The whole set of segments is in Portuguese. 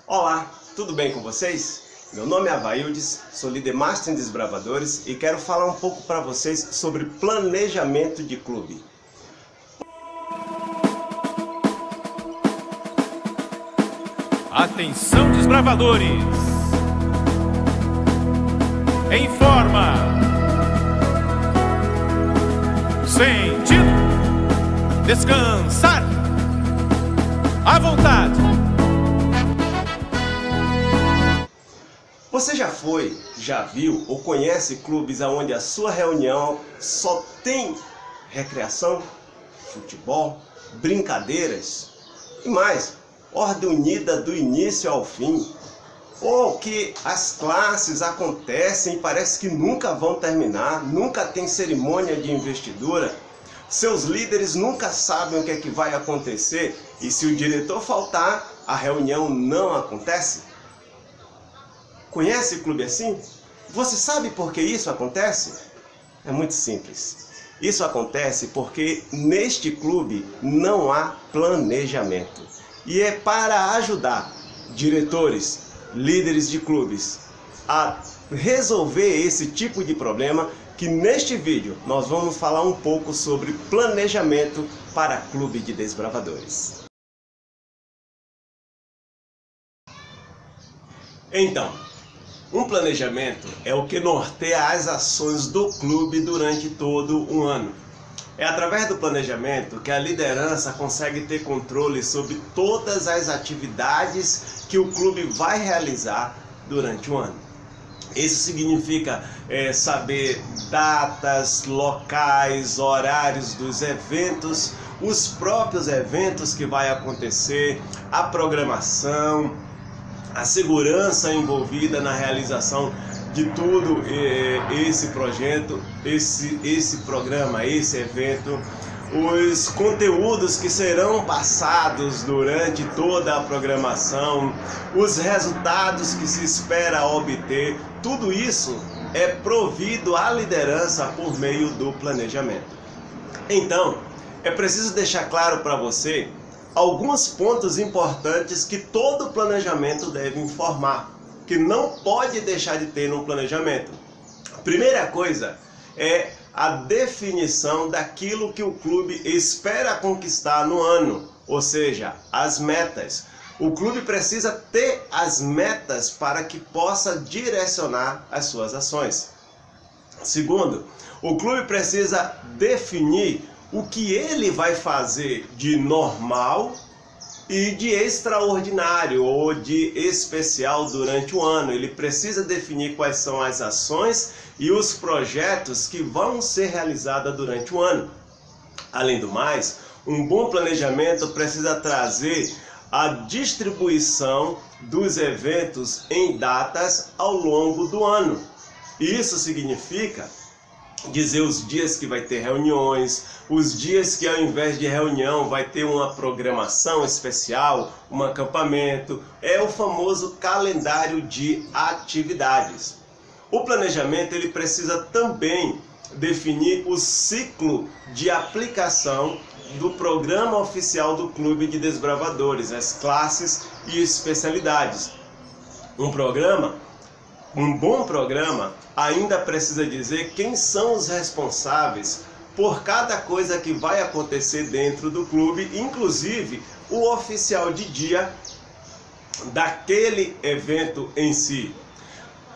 Olá, tudo bem com vocês? Meu nome é Availdes, sou líder Master em Desbravadores e quero falar um pouco para vocês sobre planejamento de clube. Atenção, desbravadores! Em forma! Sentido! Descansar! À vontade! Você já foi, já viu ou conhece clubes onde a sua reunião só tem recreação, futebol, brincadeiras e mais, ordem unida do início ao fim? Ou que as classes acontecem e parece que nunca vão terminar, nunca tem cerimônia de investidura, seus líderes nunca sabem o que é que vai acontecer e se o diretor faltar, a reunião não acontece? Conhece clube assim? Você sabe por que isso acontece? É muito simples. Isso acontece porque neste clube não há planejamento. E é para ajudar diretores, líderes de clubes a resolver esse tipo de problema que neste vídeo nós vamos falar um pouco sobre planejamento para clube de desbravadores. Então, um planejamento é o que norteia as ações do clube durante todo um ano. É através do planejamento que a liderança consegue ter controle sobre todas as atividades que o clube vai realizar durante o ano. Isso significa saber datas, locais, horários dos eventos, os próprios eventos que vai acontecer, a programação, a segurança envolvida na realização de tudo esse projeto, esse programa, esse evento, os conteúdos que serão passados durante toda a programação, os resultados que se espera obter, tudo isso é provido à liderança por meio do planejamento. Então, é preciso deixar claro para você alguns pontos importantes que todo planejamento deve informar, que não pode deixar de ter no planejamento. A primeira coisa é a definição daquilo que o clube espera conquistar no ano, ou seja, as metas. O clube precisa ter as metas para que possa direcionar as suas ações. Segundo, o clube precisa definir o que ele vai fazer de normal e de extraordinário ou de especial durante o ano. Ele precisa definir quais são as ações e os projetos que vão ser realizados durante o ano. Além do mais, um bom planejamento precisa trazer a distribuição dos eventos em datas ao longo do ano. Isso significa dizer os dias que vai ter reuniões, os dias que ao invés de reunião vai ter uma programação especial, um acampamento, é o famoso calendário de atividades. O planejamento ele precisa também definir o ciclo de aplicação do programa oficial do Clube de Desbravadores, as classes e especialidades. Um bom programa ainda precisa dizer quem são os responsáveis por cada coisa que vai acontecer dentro do clube, inclusive o oficial de dia daquele evento em si.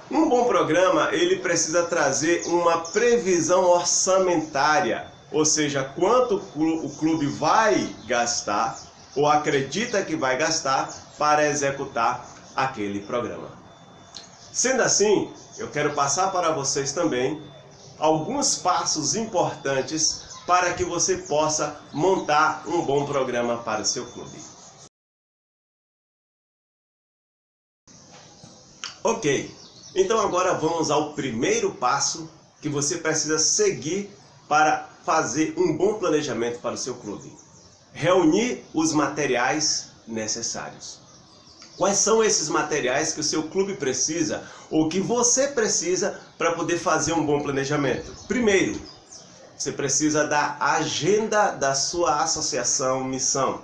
Um bom programa ele precisa trazer uma previsão orçamentária, ou seja, quanto o clube vai gastar ou acredita que vai gastar para executar aquele programa. Sendo assim, eu quero passar para vocês também alguns passos importantes para que você possa montar um bom programa para o seu clube. Ok, então agora vamos ao primeiro passo que você precisa seguir para fazer um bom planejamento para o seu clube. Reunir os materiais necessários. Quais são esses materiais que o seu clube precisa ou que você precisa para poder fazer um bom planejamento? Primeiro, você precisa da agenda da sua associação missão.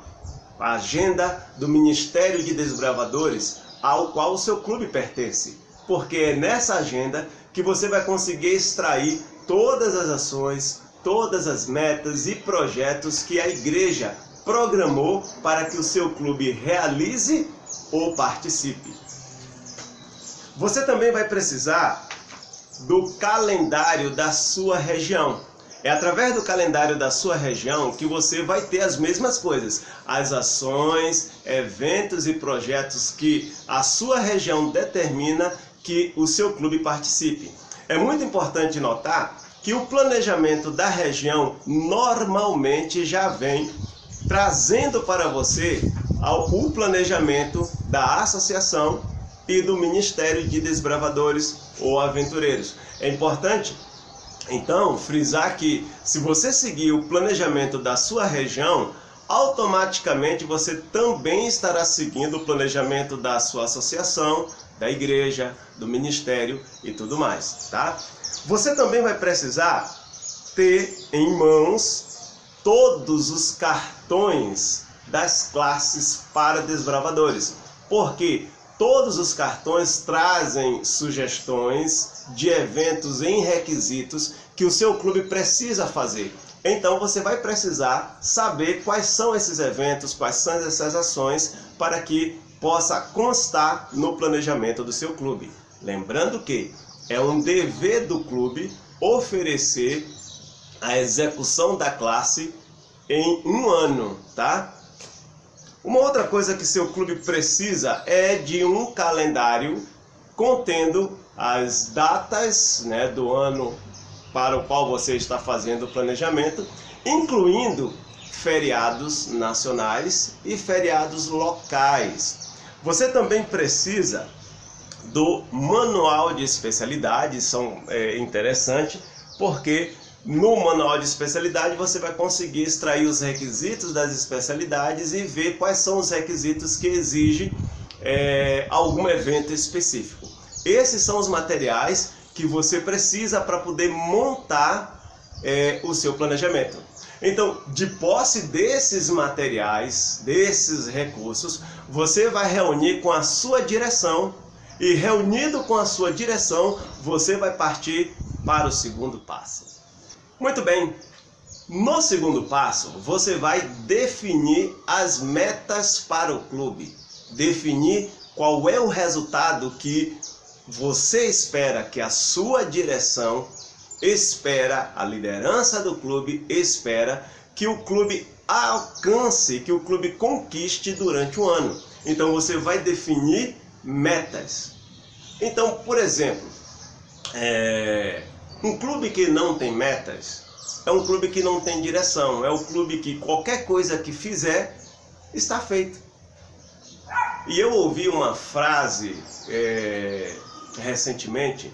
A agenda do Ministério de Desbravadores ao qual o seu clube pertence, porque é nessa agenda que você vai conseguir extrair todas as ações, todas as metas e projetos que a igreja programou para que o seu clube realize ou participe. Você também vai precisar do calendário da sua região. É através do calendário da sua região que você vai ter as mesmas coisas, as ações, eventos e projetos que a sua região determina que o seu clube participe. É muito importante notar que o planejamento da região normalmente já vem trazendo para você o planejamento da associação e do Ministério de Desbravadores ou Aventureiros. É importante, então, frisar que se você seguir o planejamento da sua região, automaticamente você também estará seguindo o planejamento da sua associação, da igreja, do ministério e tudo mais, tá? Você também vai precisar ter em mãos todos os cartões das classes para desbravadores, porque todos os cartões trazem sugestões de eventos em requisitos que o seu clube precisa fazer. Então você vai precisar saber quais são esses eventos, quais são essas ações para que possa constar no planejamento do seu clube. Lembrando que é um dever do clube oferecer a execução da classe em um ano, tá? Uma outra coisa que seu clube precisa é de um calendário contendo as datas, né, do ano para o qual você está fazendo o planejamento, incluindo feriados nacionais e feriados locais. Você também precisa do manual de especialidades, interessante, porque no manual de especialidade você vai conseguir extrair os requisitos das especialidades e ver quais são os requisitos que exigem algum evento específico. Esses são os materiais que você precisa para poder montar o seu planejamento. Então, de posse desses materiais, desses recursos, você vai reunir com a sua direção e, reunido com a sua direção, você vai partir para o segundo passo. Muito bem, no segundo passo, você vai definir as metas para o clube, definir qual é o resultado que você espera, que a sua direção espera, a liderança do clube espera que o clube alcance, que o clube conquiste durante o ano. Então você vai definir metas. Então, por exemplo, um clube que não tem metas é um clube que não tem direção, é um clube que qualquer coisa que fizer está feito. E eu ouvi uma frase recentemente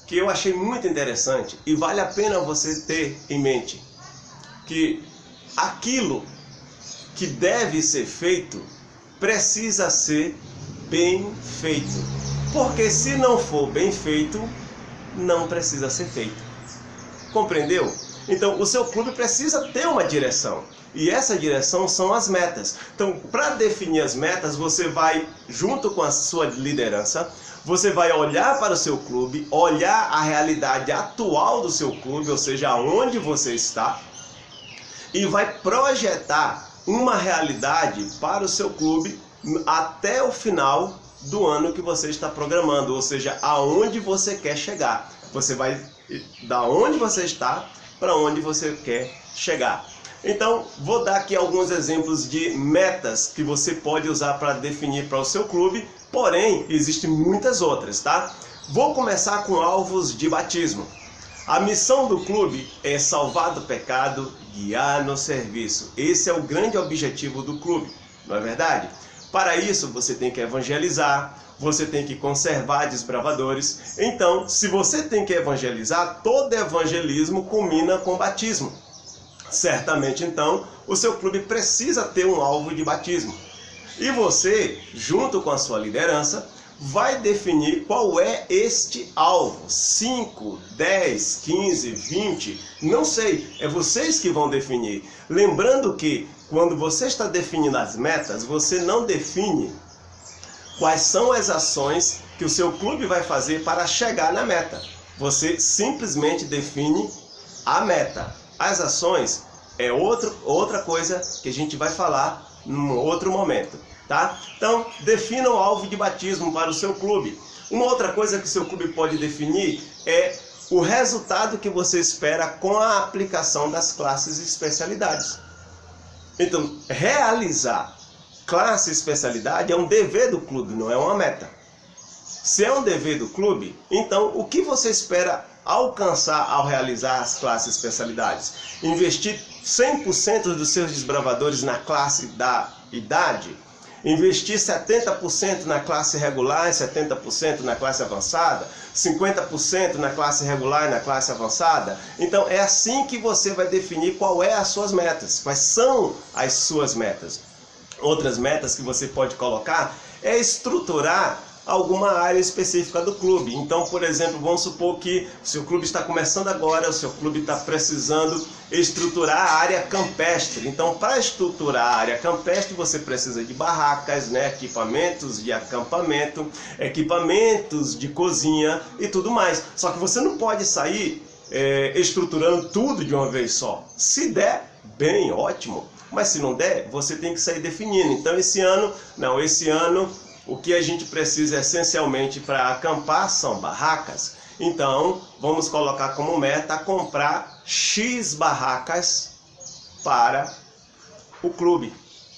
que eu achei muito interessante e vale a pena você ter em mente, que aquilo que deve ser feito precisa ser bem feito, porque se não for bem feito, não precisa ser feito. Compreendeu? Então o seu clube precisa ter uma direção, e essa direção são as metas. Então, para definir as metas, você vai, junto com a sua liderança, você vai olhar para o seu clube, olhar a realidade atual do seu clube, ou seja, onde você está, e vai projetar uma realidade para o seu clube até o final do ano que você está programando, ou seja, aonde você quer chegar. Você vai da onde você está para onde você quer chegar. Então, vou dar aqui alguns exemplos de metas que você pode usar para definir para o seu clube, porém, existem muitas outras, tá? Vou começar com alvos de batismo. A missão do clube é salvar do pecado, guiar no serviço. Esse é o grande objetivo do clube, não é verdade? Para isso, você tem que evangelizar, você tem que conservar desbravadores. Então, se você tem que evangelizar, todo evangelismo culmina com batismo. Certamente, então, o seu clube precisa ter um alvo de batismo. E você, junto com a sua liderança, vai definir qual é este alvo. 5, 10, 15, 20, não sei, é vocês que vão definir. Lembrando que, quando você está definindo as metas, você não define quais são as ações que o seu clube vai fazer para chegar na meta. Você simplesmente define a meta. As ações é outra coisa que a gente vai falar num outro momento, tá? Então, defina o alvo de batismo para o seu clube. Uma outra coisa que o seu clube pode definir é o resultado que você espera com a aplicação das classes e especialidades. Então, realizar classe e especialidade é um dever do clube, não é uma meta. Se é um dever do clube, então o que você espera alcançar ao realizar as classes e especialidades? Investir 100% dos seus desbravadores na classe da idade? Investir 70% na classe regular e 70% na classe avançada? 50% na classe regular e na classe avançada? Então é assim que você vai definir qual é as suas metas, quais são as suas metas. Outras metas que você pode colocar é estruturar alguma área específica do clube. Então, por exemplo, vamos supor que o seu clube está começando agora, o seu clube está precisando estruturar a área campestre. Então, para estruturar a área campestre, você precisa de barracas, né, equipamentos de acampamento, equipamentos de cozinha e tudo mais. Só que você não pode sair estruturando tudo de uma vez só. Se der, bem, ótimo. Mas se não der, você tem que sair definindo. Então, esse ano o que a gente precisa essencialmente para acampar são barracas. Então, vamos colocar como meta comprar X barracas para o clube.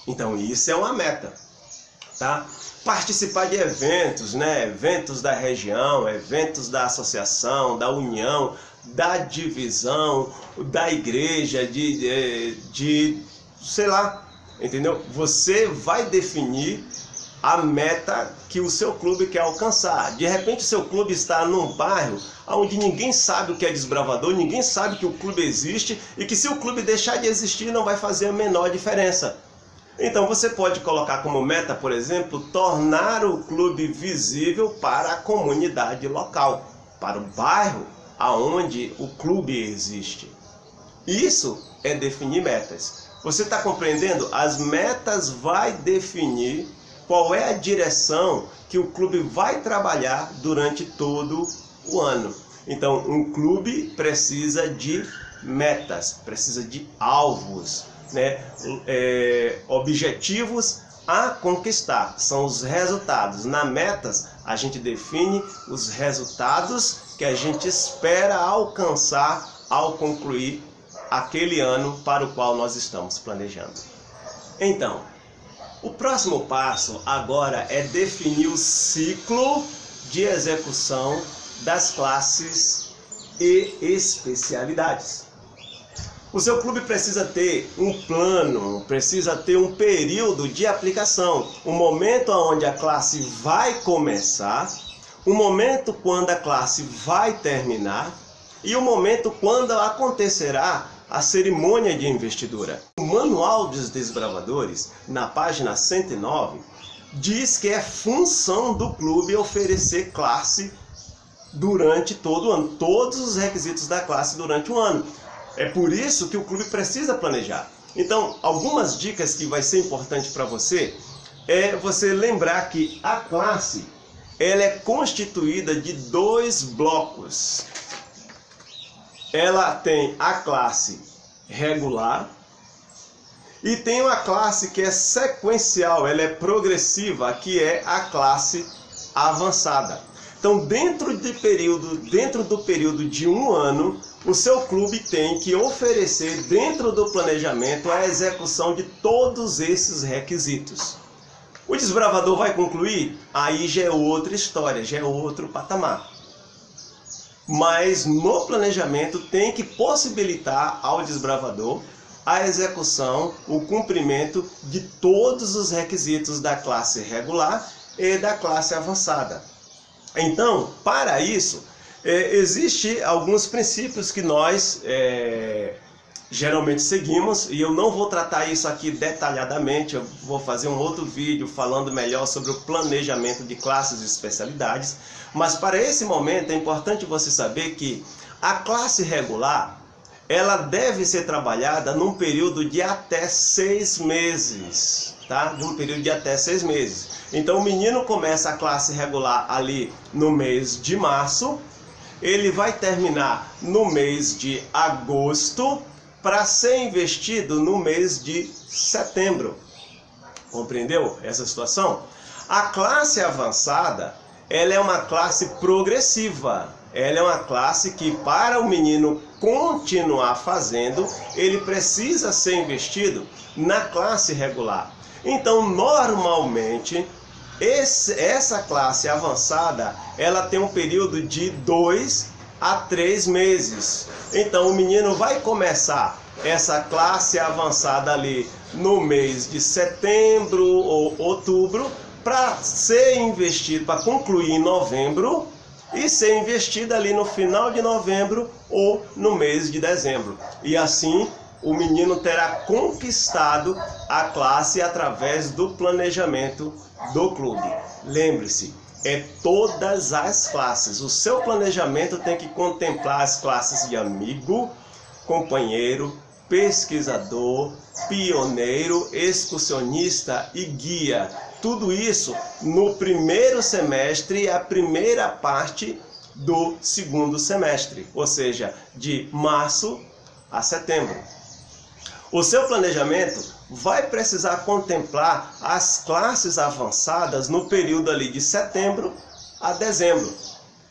Então, isso é uma meta, tá? Participar de eventos, né? Eventos da região, eventos da associação, da união, da divisão, da igreja, sei lá, entendeu? Você vai definir a meta que o seu clube quer alcançar. De repente o seu clube está num bairro onde ninguém sabe o que é desbravador, ninguém sabe que o clube existe e que se o clube deixar de existir não vai fazer a menor diferença. Então você pode colocar como meta, por exemplo, tornar o clube visível para a comunidade local, para o bairro aonde o clube existe. Isso é definir metas. Você está compreendendo? As metas vai definir qual é a direção que o clube vai trabalhar durante todo o ano. Então, um clube precisa de metas, precisa de alvos, né? Objetivos a conquistar, são os resultados. Na metas, a gente define os resultados que a gente espera alcançar ao concluir aquele ano para o qual nós estamos planejando. Então, o próximo passo agora é definir o ciclo de execução das classes e especialidades. O seu clube precisa ter um plano, precisa ter um período de aplicação, um momento onde a classe vai começar, um momento quando a classe vai terminar e um momento quando acontecerá a cerimônia de investidura. O Manual dos Desbravadores, na página 109, diz que é função do clube oferecer classe durante todo o ano, todos os requisitos da classe durante o ano. É por isso que o clube precisa planejar. Então, algumas dicas que vai ser importante para você é você lembrar que a classe ela é constituída de 2 blocos. Ela tem a classe regular e tem uma classe que é sequencial, ela é progressiva, que é a classe avançada. Então, dentro do período de um ano, o seu clube tem que oferecer dentro do planejamento a execução de todos esses requisitos. O desbravador vai concluir? Aí já é outra história, já é outro patamar. Mas no planejamento tem que possibilitar ao desbravador a execução, o cumprimento de todos os requisitos da classe regular e da classe avançada. Então, para isso, existem alguns princípios que nós geralmente seguimos, e eu não vou tratar isso aqui detalhadamente, eu vou fazer um outro vídeo falando melhor sobre o planejamento de classes e especialidades, mas para esse momento é importante você saber que a classe regular, ela deve ser trabalhada num período de até 6 meses. tá? De um período de até 6 meses. Então o menino começa a classe regular ali no mês de março, ele vai terminar no mês de agosto para ser investido no mês de setembro. Compreendeu essa situação? A classe avançada, ela é uma classe progressiva. Ela é uma classe que, para o menino continuar fazendo, ele precisa ser investido na classe regular. Então, normalmente, essa classe avançada, ela tem um período de 2 a 3 meses. Então, o menino vai começar essa classe avançada ali no mês de setembro ou outubro, para ser investido, para concluir em novembro, e ser investido ali no final de novembro ou no mês de dezembro. E assim o menino terá conquistado a classe através do planejamento do clube. Lembre-se, é todas as classes. O seu planejamento tem que contemplar as classes de amigo, companheiro, pesquisador, pioneiro, excursionista e guia. Tudo isso no primeiro semestre e a primeira parte do segundo semestre, ou seja, de março a setembro. O seu planejamento vai precisar contemplar as classes avançadas no período ali de setembro a dezembro.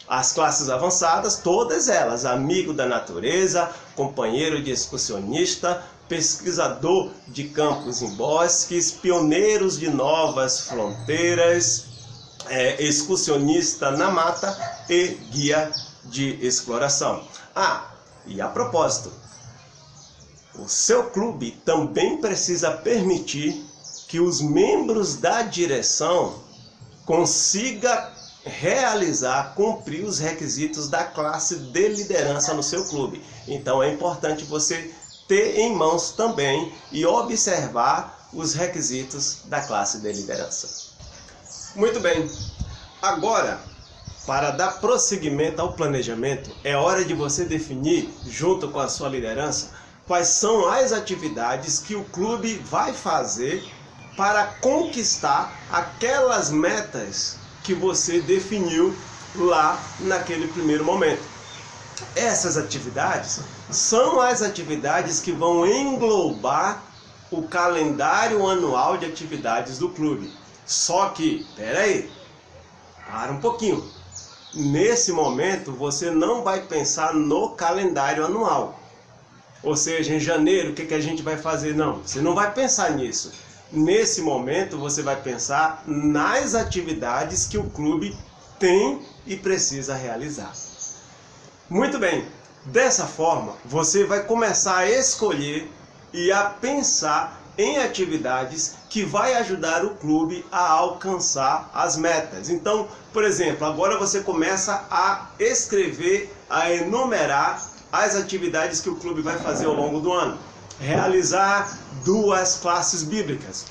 As classes avançadas, todas elas, amigo da natureza, companheiro de excursionista, pesquisador de campos em bosques, pioneiros de novas fronteiras, excursionista na mata e guia de exploração. E a propósito, o seu clube também precisa permitir que os membros da direção consigam realizar, cumprir os requisitos da classe de liderança no seu clube. Então é importante você ter em mãos também e observar os requisitos da classe de liderança. Muito bem, agora, para dar prosseguimento ao planejamento, é hora de você definir, junto com a sua liderança, quais são as atividades que o clube vai fazer para conquistar aquelas metas que você definiu lá naquele primeiro momento. Essas atividades são as atividades que vão englobar o calendário anual de atividades do clube. Só que, peraí, para um pouquinho. Nesse momento, você não vai pensar no calendário anual. Ou seja, em janeiro, o que a gente vai fazer? Não, você não vai pensar nisso. Nesse momento, você vai pensar nas atividades que o clube tem e precisa realizar. Muito bem, dessa forma, você vai começar a escolher e a pensar em atividades que vai ajudar o clube a alcançar as metas. Então, por exemplo, agora você começa a escrever, a enumerar as atividades que o clube vai fazer ao longo do ano. Realizar 2 classes bíblicas,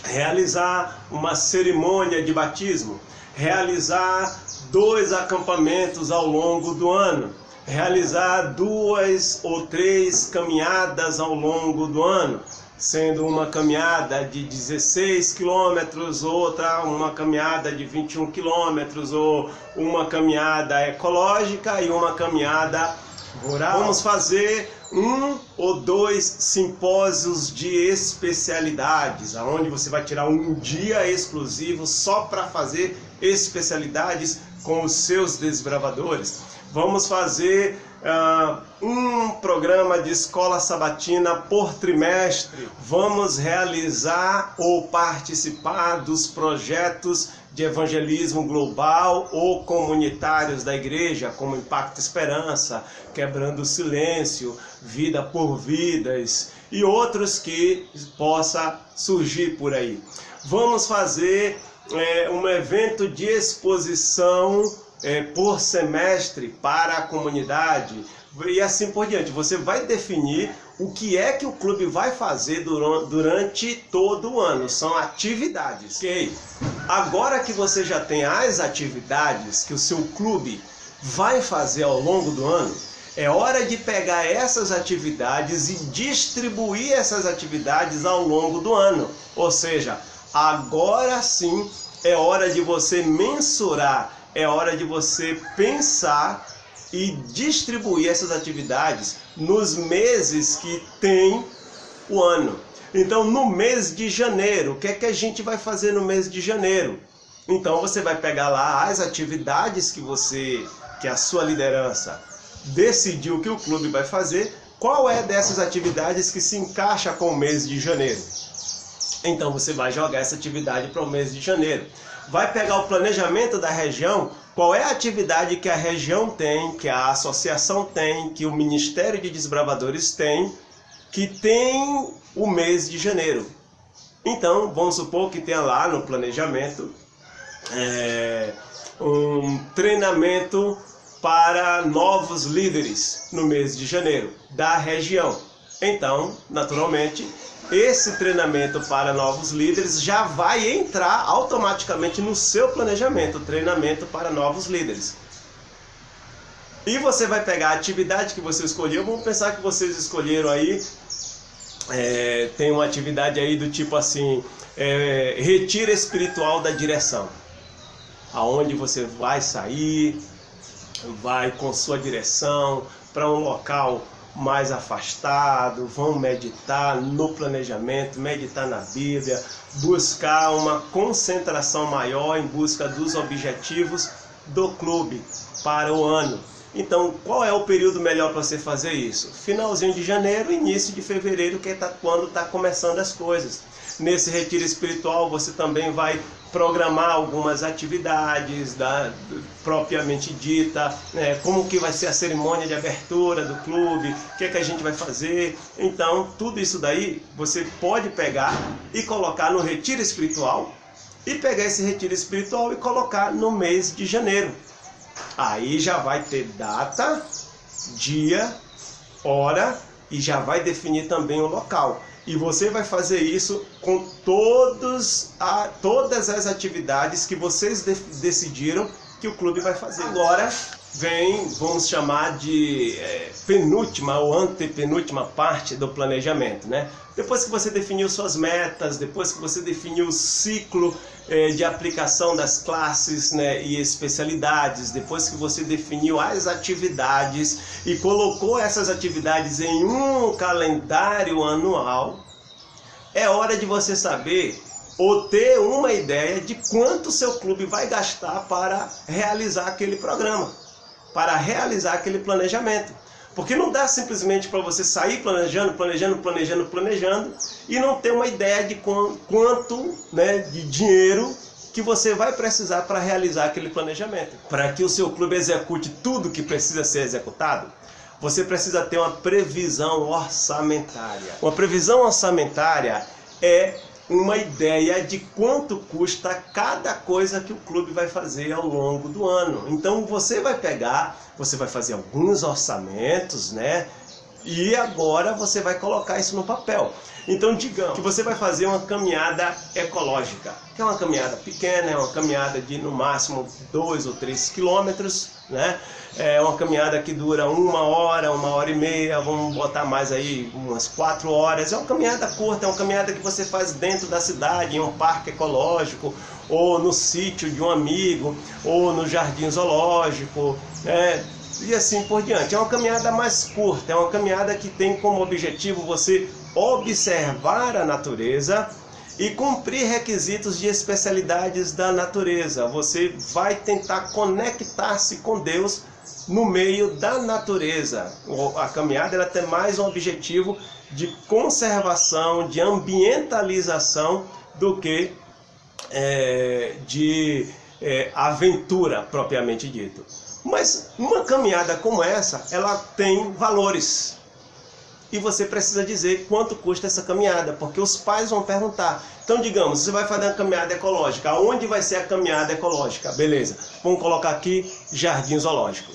realizar uma cerimônia de batismo, realizar 2 acampamentos ao longo do ano, realizar 2 ou 3 caminhadas ao longo do ano, sendo uma caminhada de 16 quilômetros, outra uma caminhada de 21 quilômetros, ou uma caminhada ecológica e uma caminhada rural. Vamos fazer 1 ou 2 simpósios de especialidades, onde você vai tirar um dia exclusivo só para fazer especialidades com os seus desbravadores. Vamos fazer um programa de escola sabatina por trimestre. Vamos realizar ou participar dos projetos de evangelismo global ou comunitários da igreja, como Impacto Esperança, Quebrando o Silêncio, Vida por Vidas e outros que possa surgir por aí. Vamos fazer um evento de exposição por semestre para a comunidade e assim por diante. Você vai definir o que é que o clube vai fazer durante todo o ano. São atividades. Ok? Agora que você já tem as atividades que o seu clube vai fazer ao longo do ano, é hora de pegar essas atividades e distribuir essas atividades ao longo do ano. Ou seja, agora sim é hora de você mensurar, é hora de você pensar e distribuir essas atividades nos meses que tem o ano. Então, no mês de janeiro, o que é que a gente vai fazer no mês de janeiro? Então, você vai pegar lá as atividades que a sua liderança decidiu que o clube vai fazer. Qual é dessas atividades que se encaixa com o mês de janeiro? Então, você vai jogar essa atividade para o mês de janeiro. Vai pegar o planejamento da região, qual é a atividade que a região tem, que a associação tem, que o Ministério de Desbravadores tem, que tem o mês de janeiro. Então, vamos supor que tenha lá no planejamento um treinamento para novos líderes no mês de janeiro da região. Então, naturalmente, esse treinamento para novos líderes já vai entrar automaticamente no seu planejamento, treinamento para novos líderes. E você vai pegar a atividade que você escolheu. Vamos pensar que vocês escolheram aí, tem uma atividade aí do tipo assim, retiro espiritual da direção, aonde você vai sair, vai com sua direção para um local mais afastado, vão meditar no planejamento, meditar na Bíblia, buscar uma concentração maior em busca dos objetivos do clube para o ano. Então, qual é o período melhor para você fazer isso? Finalzinho de janeiro, início de fevereiro, que é quando está começando as coisas. Nesse retiro espiritual, você também vai programar algumas atividades propriamente dita, como que vai ser a cerimônia de abertura do clube, o que é que a gente vai fazer. Então, tudo isso daí você pode pegar e colocar no retiro espiritual, e pegar esse retiro espiritual e colocar no mês de janeiro. Aí já vai ter data, dia, hora e já vai definir também o local. E você vai fazer isso com todas as atividades que vocês decidiram que o clube vai fazer. Agora vem, vamos chamar de penúltima ou antepenúltima parte do planejamento, né? Depois que você definiu suas metas, depois que você definiu o ciclo de aplicação das classes, né, e especialidades, depois que você definiu as atividades e colocou essas atividades em um calendário anual, é hora de você saber ou ter uma ideia de quanto seu clube vai gastar para realizar aquele programa, para realizar aquele planejamento. Porque não dá simplesmente para você sair planejando e não ter uma ideia de quanto, né, de dinheiro que você vai precisar para realizar aquele planejamento. Para que o seu clube execute tudo que precisa ser executado, você precisa ter uma previsão orçamentária. Uma previsão orçamentária é uma ideia de quanto custa cada coisa que o clube vai fazer ao longo do ano. Então você vai pegar, você vai fazer alguns orçamentos, né? E agora você vai colocar isso no papel. Então digamos que você vai fazer uma caminhada ecológica, que é uma caminhada pequena, é uma caminhada de no máximo 2 ou 3 quilômetros, né? É uma caminhada que dura 1 hora, 1h30, vamos botar mais aí umas 4 horas. É uma caminhada curta, é uma caminhada que você faz dentro da cidade, em um parque ecológico, ou no sítio de um amigo, ou no jardim zoológico, né? E assim por diante. É uma caminhada mais curta, é uma caminhada que tem como objetivo você observar a natureza e cumprir requisitos de especialidades da natureza. Você vai tentar conectar-se com Deus no meio da natureza. A caminhada ela tem mais um objetivo de conservação, de ambientalização do que de aventura propriamente dito. Mas uma caminhada como essa, ela tem valores. E você precisa dizer quanto custa essa caminhada, porque os pais vão perguntar. Então, digamos, você vai fazer uma caminhada ecológica. Aonde vai ser a caminhada ecológica? Beleza, vamos colocar aqui jardim zoológico.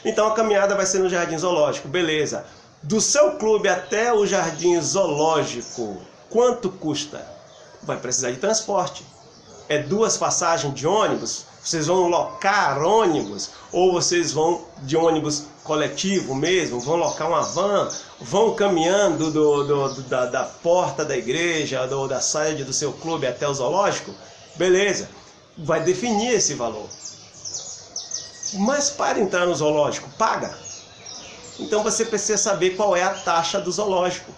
Então a caminhada vai ser no jardim zoológico, beleza. Do seu clube até o jardim zoológico, quanto custa? Vai precisar de transporte. É 2 passagens de ônibus? Vocês vão locar ônibus? Ou vocês vão de ônibus coletivo mesmo? Vão locar uma van? Vão caminhando da porta da igreja, da sede do seu clube até o zoológico? Beleza, vai definir esse valor. Mas para entrar no zoológico, paga. Então você precisa saber qual é a taxa do zoológico.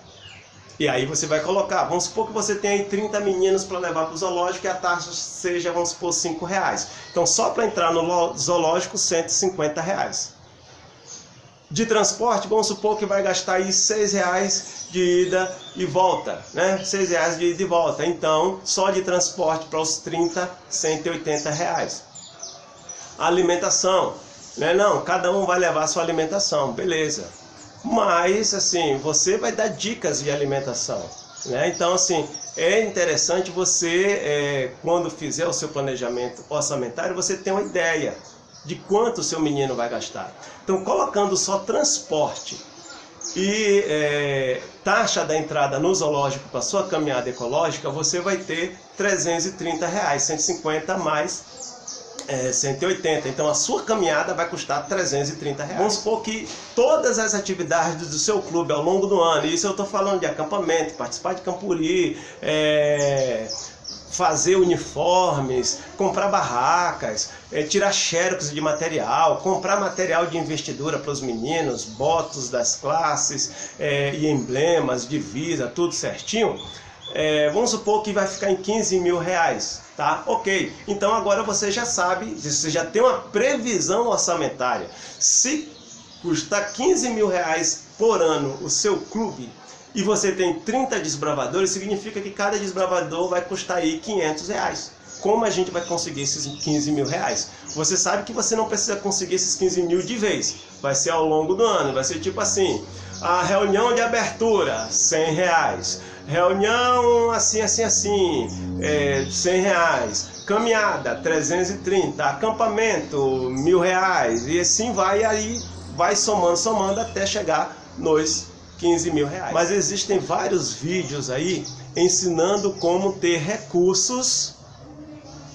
E aí você vai colocar, vamos supor que você tem aí 30 meninos para levar para o zoológico e a taxa seja, vamos supor, R$5. Então só para entrar no zoológico, R$150. De transporte, vamos supor que vai gastar aí R$6 de ida e volta, né? R$6 de ida e volta. Então, só de transporte para os 30, R$180. Alimentação, né? Não, cada um vai levar a sua alimentação, beleza. Mas, assim, você vai dar dicas de alimentação, né? Então, assim, é interessante você, quando fizer o seu planejamento orçamentário, você ter uma ideia de quanto o seu menino vai gastar. Então, colocando só transporte e taxa da entrada no zoológico para sua caminhada ecológica, você vai ter R$330, 150 mais 180. Então a sua caminhada vai custar R$330. Vamos supor que todas as atividades do seu clube ao longo do ano, e isso eu estou falando de acampamento, participar de campuri, fazer uniformes, comprar barracas, tirar xerox de material, comprar material de investidura para os meninos, botos das classes e emblemas, divisa, tudo certinho. Vamos supor que vai ficar em R$15 mil, tá? Ok, então agora você já sabe, você já tem uma previsão orçamentária. Se custar R$15 mil por ano o seu clube e você tem 30 desbravadores, significa que cada desbravador vai custar aí R$500. Como a gente vai conseguir esses R$15 mil? Você sabe que você não precisa conseguir esses 15 mil de vez, vai ser ao longo do ano, vai ser tipo assim, a reunião de abertura, R$100, reunião assim, R$100, caminhada, 330, acampamento, R$1.000, e assim vai, aí vai somando até chegar nos R$15 mil. Mas existem vários vídeos aí ensinando como ter recursos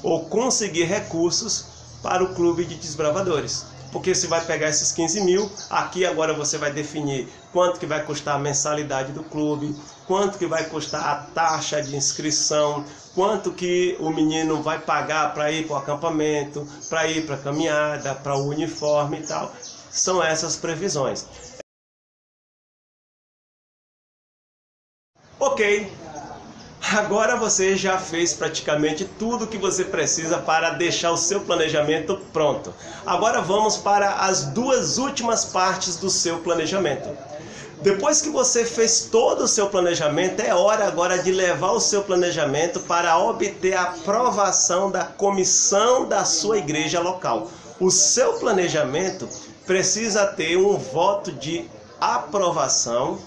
ou conseguir recursos para o clube de desbravadores. Porque você vai pegar esses 15 mil, aqui agora você vai definir quanto que vai custar a mensalidade do clube, quanto que vai custar a taxa de inscrição, quanto que o menino vai pagar para ir para o acampamento, para ir para a caminhada, para o uniforme e tal. São essas previsões. Ok, agora você já fez praticamente tudo que você precisa para deixar o seu planejamento pronto. Agora vamos para as 2 últimas partes do seu planejamento. Depois que você fez todo o seu planejamento, é hora agora de levar o seu planejamento para obter a aprovação da comissão da sua igreja local. O seu planejamento precisa ter um voto de aprovação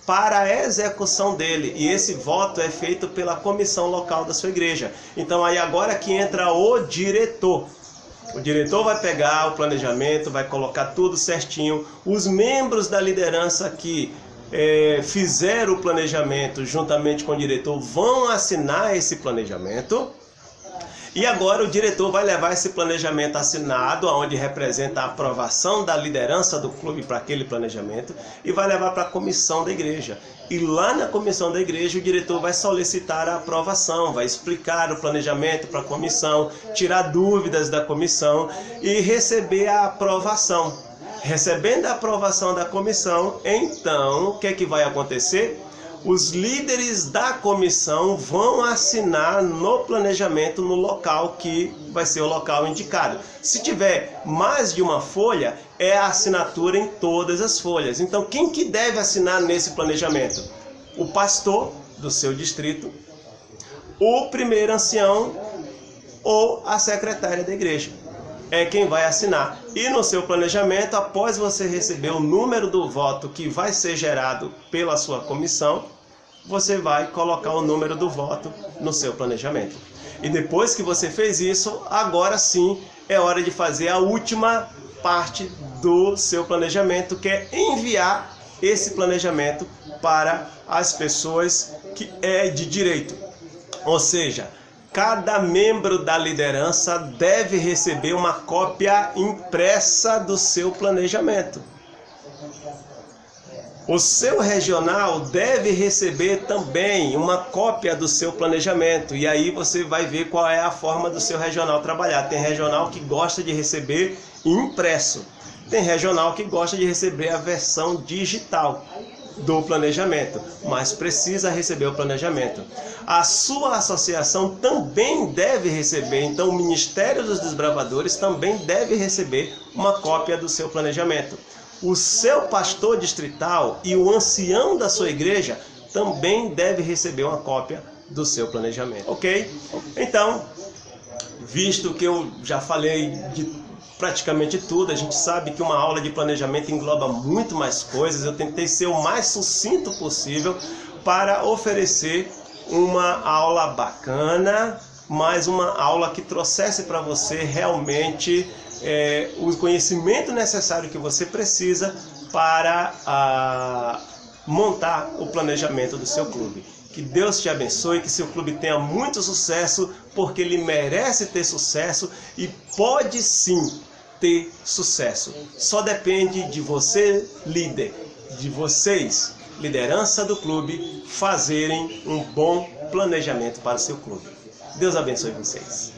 para a execução dele, e esse voto é feito pela comissão local da sua igreja. Então aí agora que entra o diretor. O diretor vai pegar o planejamento, vai colocar tudo certinho. Os membros da liderança que fizeram o planejamento juntamente com o diretor vão assinar esse planejamento. E agora o diretor vai levar esse planejamento assinado, onde representa a aprovação da liderança do clube para aquele planejamento, e vai levar para a comissão da igreja. E lá na comissão da igreja o diretor vai solicitar a aprovação, vai explicar o planejamento para a comissão, tirar dúvidas da comissão e receber a aprovação. Recebendo a aprovação da comissão, então o que é que vai acontecer? Os líderes da comissão vão assinar no planejamento no local que vai ser o local indicado. Se tiver mais de uma folha, é a assinatura em todas as folhas. Então, quem que deve assinar nesse planejamento? O pastor do seu distrito, o primeiro ancião ou a secretária da igreja. É quem vai assinar. E no seu planejamento, após você receber o número do voto que vai ser gerado pela sua comissão, você vai colocar o número do voto no seu planejamento. E depois que você fez isso, agora sim é hora de fazer a última parte do seu planejamento, que é enviar esse planejamento para as pessoas que é de direito. Ou seja, Cada membro da liderança deve receber uma cópia impressa do seu planejamento. O seu regional deve receber também uma cópia do seu planejamento. E aí você vai ver qual é a forma do seu regional trabalhar. Tem regional que gosta de receber impresso. Tem regional que gosta de receber a versão digital do planejamento, mas precisa receber o planejamento. A sua associação também deve receber, então o Ministério dos Desbravadores também deve receber uma cópia do seu planejamento. O seu pastor distrital e o ancião da sua igreja também deve receber uma cópia do seu planejamento, ok? Então, visto que eu já falei de praticamente tudo, a gente sabe que uma aula de planejamento engloba muito mais coisas. Eu tentei ser o mais sucinto possível para oferecer uma aula bacana, mas uma aula que trouxesse para você realmente o conhecimento necessário que você precisa para montar o planejamento do seu clube. Que Deus te abençoe, que seu clube tenha muito sucesso, porque ele merece ter sucesso e pode sim ter sucesso. Só depende de você, líder, de vocês, liderança do clube, fazerem um bom planejamento para o seu clube. Deus abençoe vocês.